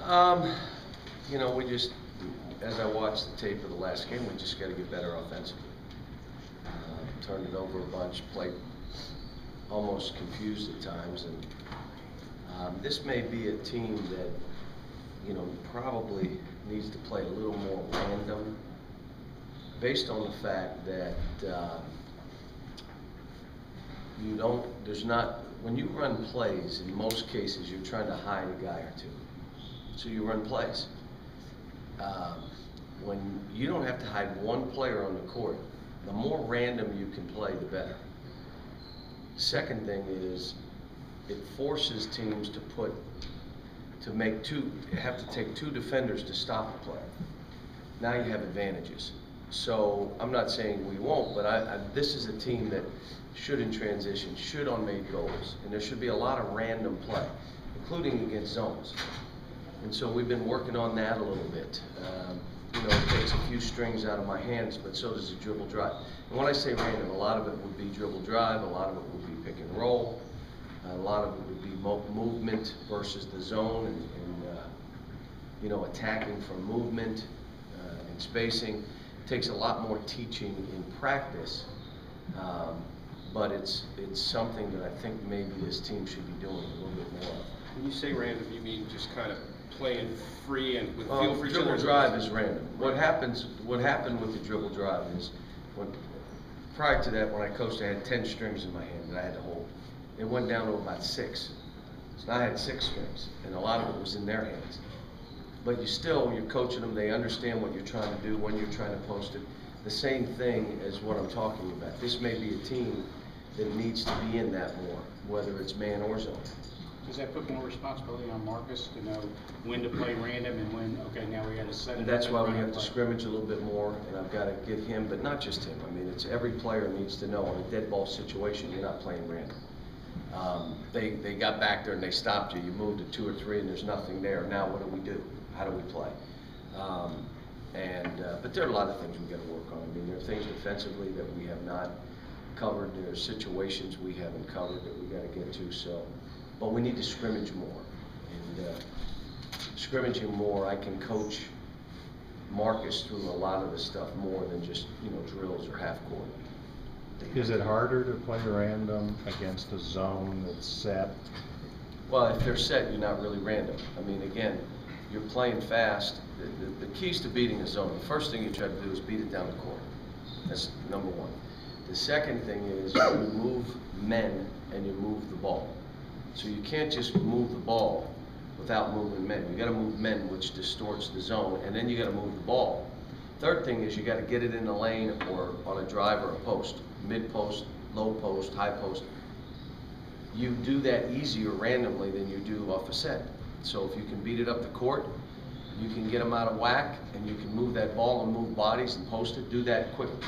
Um, you know, as I watched the tape of the last game, we just got to get better offensively. Turned it over a bunch, played almost confused at times, and this may be a team that, you know, probably needs to play a little more random, based on the fact that when you run plays, in most cases, you're trying to hide a guy or two. So you run plays. When you don't have to hide one player on the court, the more random you can play, the better. Second thing is, it forces teams to have to take two defenders to stop a player. Now you have advantages. So I'm not saying we won't, but this is a team that should, in transition, should on made goals, and there should be a lot of random play, including against zones. And so we've been working on that a little bit. You know, it takes a few strings out of my hands, but so does the dribble drive. And when I say random, a lot of it would be dribble drive, a lot of it would be pick and roll, a lot of it would be movement versus the zone, and you know, attacking from movement and spacing. It takes a lot more teaching in practice, but it's something that I think maybe this team should be doing a little bit more of. When you say random, you mean just kind of playing free and with feel for each other? Dribble drive is random. What happened with the dribble drive is, prior to that, when I coached, I had 10 strings in my hand that I had to hold. It went down to about 6. So now I had 6 strings, and a lot of it was in their hands. But you're coaching them, they understand what you're trying to do, when you're trying to post it. The same thing as what I'm talking about. This may be a team that needs to be in that more, whether it's man or zone. Does that put more responsibility on Marcus to know when to play random and when, okay, now we got to set it up? And that's why we have to scrimmage a little bit more, and I've got to get him, but not just him. I mean, it's every player needs to know, in a dead ball situation, you're not playing random. They got back there and they stopped you. You moved to 2 or 3 and there's nothing there. Now what do we do? How do we play? But there are a lot of things we got to work on. I mean, there are things defensively that we have not covered. There are situations we haven't covered that we got to get to. So, but we need to scrimmage more. And scrimmaging more, I can coach Marcus through a lot of the stuff more than just, you know, drills or half court. Is it harder to play random against a zone that's set? Well, if they're set, you're not really random. I mean, again, you're playing fast. The keys to beating a zone, the first thing you try to do is beat it down the court. That's number one. The second thing is you move men and you move the ball. So you can't just move the ball without moving men. You got to move men, which distorts the zone, and then you got to move the ball. Third thing is you got to get it in the lane or on a drive or a post, mid post, low post, high post. You do that easier randomly than you do off a set. So if you can beat it up the court, you can get them out of whack, and you can move that ball and move bodies and post it. Do that quickly.